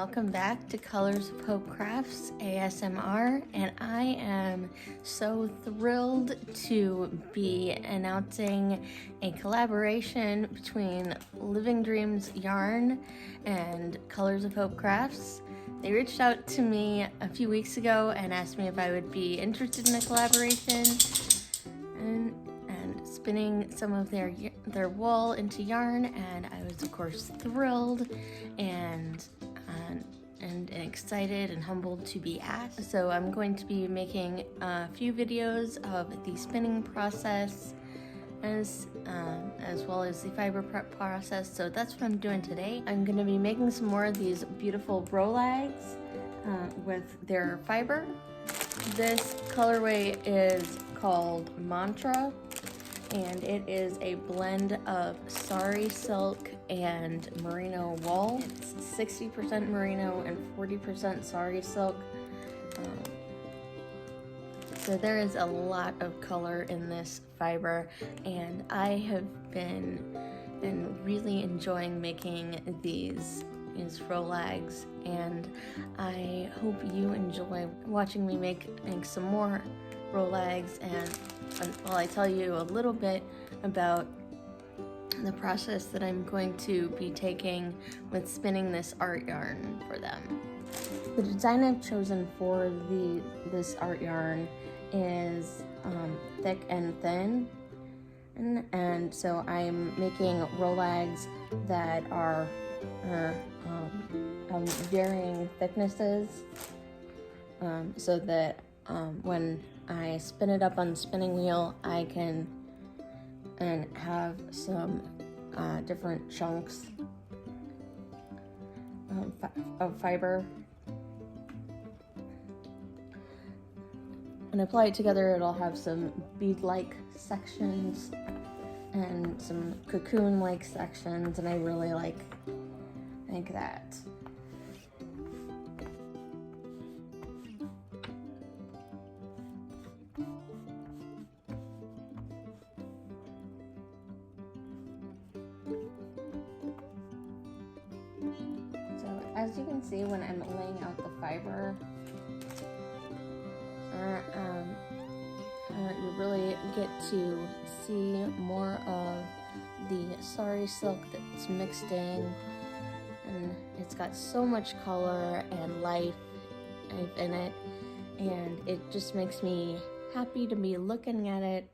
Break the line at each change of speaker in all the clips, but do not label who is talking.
welcome back to Colors of Hope Crafts ASMR, and I am so thrilled to be announcing a collaboration between Living Dreams Yarn and Colors of Hope Crafts. They reached out to me a few weeks ago and asked me if I would be interested in a collaboration and spinning some of their wool into yarn, and I was of course thrilled and excited and humbled to be asked. So I'm going to be making a few videos of the spinning process as well as the fiber prep process. So that's what I'm doing today. I'm going to be making some more of these beautiful Rolags with their fiber. This colorway is called Mantra, and it is a blend of sari silk and merino wool. It's 60% merino and 40% sari silk. So there is a lot of color in this fiber, and I have been really enjoying making these Rolags, and I hope you enjoy watching me make some more Rolags, and while I tell you a little bit about the process that I'm going to be taking with spinning this art yarn for them. The design I've chosen for this art yarn is thick and thin, and so I'm making Rolags that are varying thicknesses, so that when I spin it up on the spinning wheel, I can have some different chunks of fiber. When I apply it together, it'll have some bead-like sections and some cocoon-like sections, and I really like that. As you can see, when I'm laying out the fiber, you really get to see more of the sari silk that's mixed in, and it's got so much color and life in it, and it just makes me happy to be looking at it.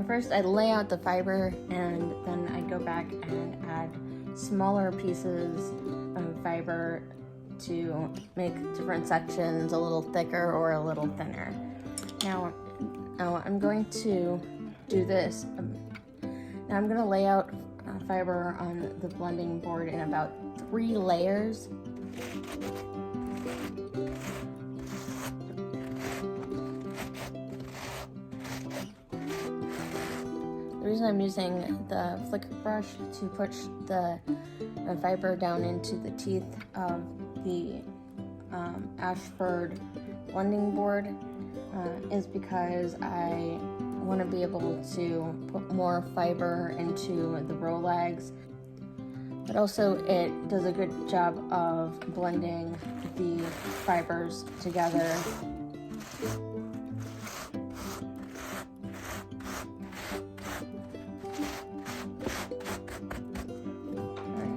First, I lay out the fiber, and then I go back and add smaller pieces of fiber to make different sections a little thicker or a little thinner. Now I'm going to do this. Now I'm going to lay out fiber on the blending board in about 3 layers. The reason I'm using the flicker brush to push the fiber down into the teeth of the Ashford blending board is because I want to be able to put more fiber into the Rolags, but also it does a good job of blending the fibers together.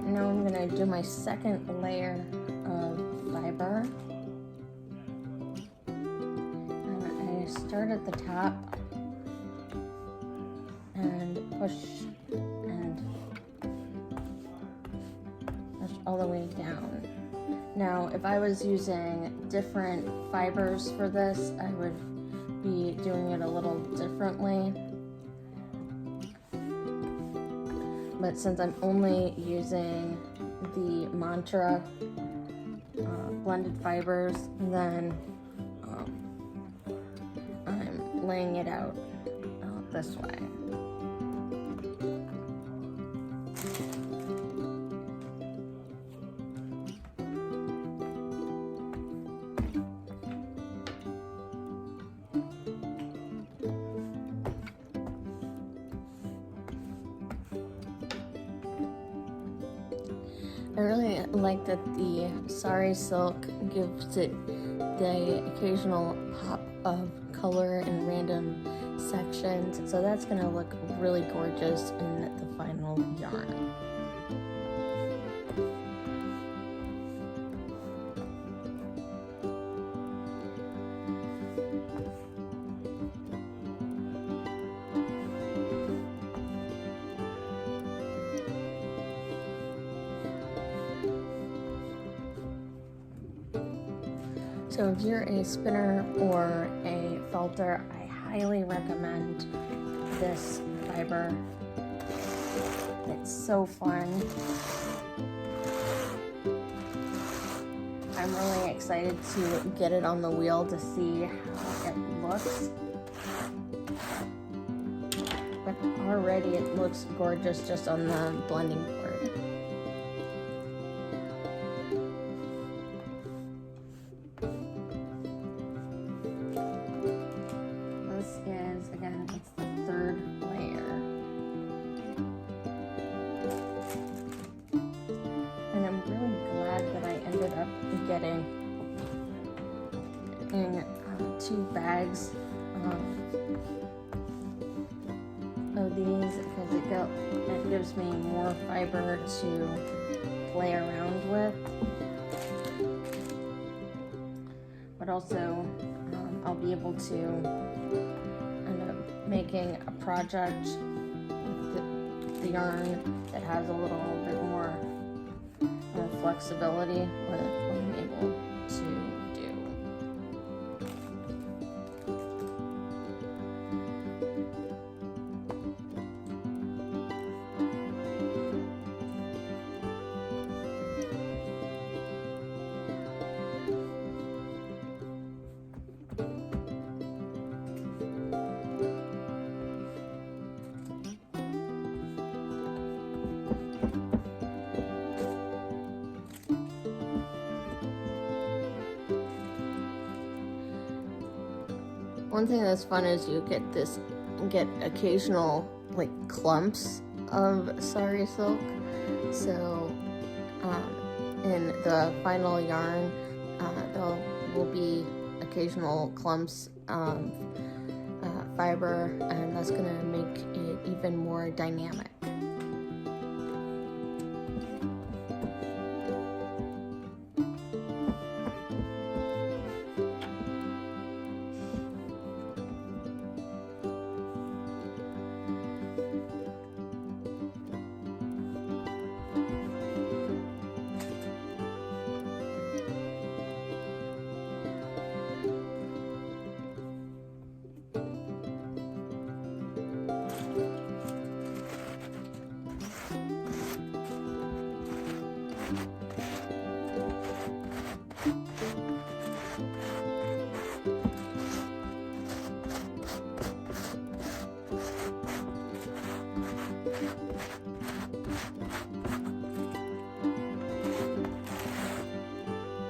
Now I'm going to do my second layer of fiber. And I start at the top and push all the way down. Now, if I was using different fibers for this, I would be doing it a little differently. But since I'm only using the Mantra blended fibers, then I'm laying it out this way. I really like that the sari silk gives it the occasional pop of color in random sections, so that's going to look really gorgeous in the final yarn. So if you're a spinner or a felter, I highly recommend this fiber. It's so fun. I'm really excited to get it on the wheel to see how it looks. But already it looks gorgeous just on the blending board. Again, it's the third layer. And I'm really glad that I ended up getting in 2 bags of these because it gives me more fiber to play around with. But also I'll be able to making a project with the yarn that has a little bit more flexibility with what I'm able to do. One thing that's fun is you get occasional like clumps of sari silk. So in the final yarn, there will be occasional clumps of fiber, and that's going to make it even more dynamic.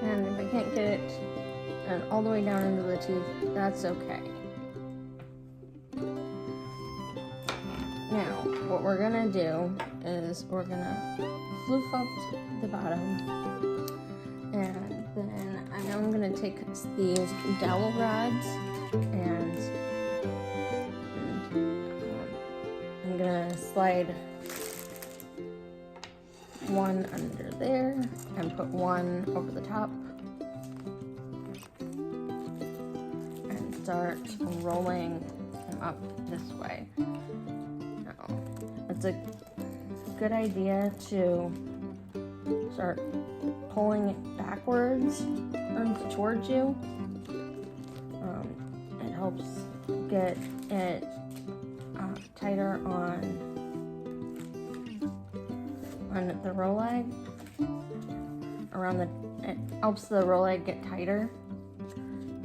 And if I can't get it all the way down into the tooth, that's okay. Now, what we're gonna do is we're gonna floof up the bottom, and then I'm gonna take these dowel rods and I'm gonna slide one under there and put one over the top. start rolling them up this way. Now, it's a good idea to start pulling it backwards towards you. It helps get it tighter on the Rolag. It helps the Rolag get tighter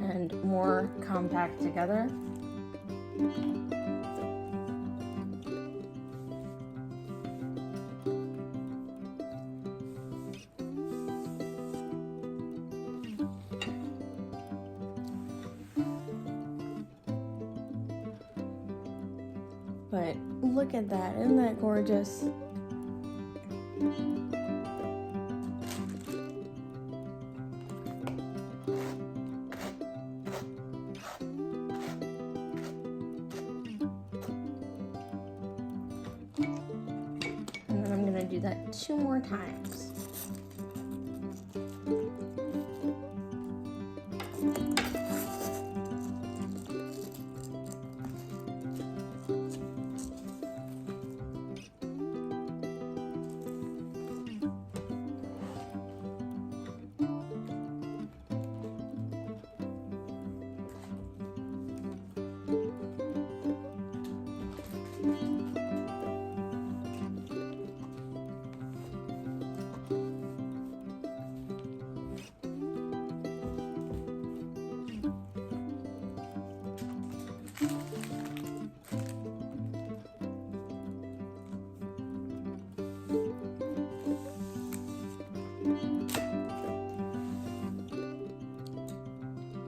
and more compact together. But look at that, isn't that gorgeous? And then I'm gonna do that 2 more times.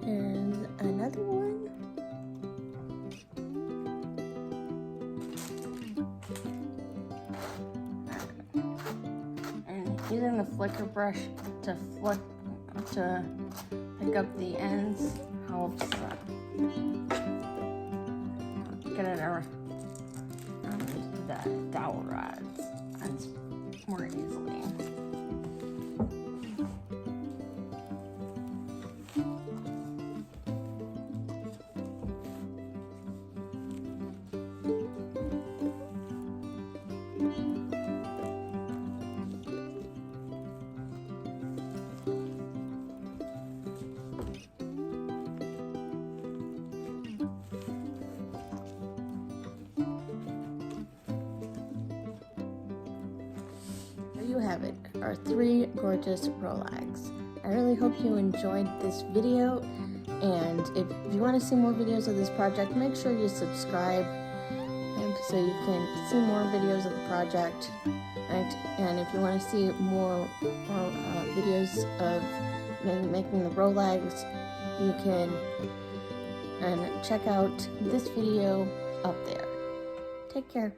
And another one. And using the flicker brush to pick up the ends helps get it around the dowel rods more easily. You have it, our 3 gorgeous Rolags. I really hope you enjoyed this video, and if you want to see more videos of this project, make sure you subscribe so you can see more videos of the project. And if you want to see more videos of making the Rolags, you can check out this video up there. Take care.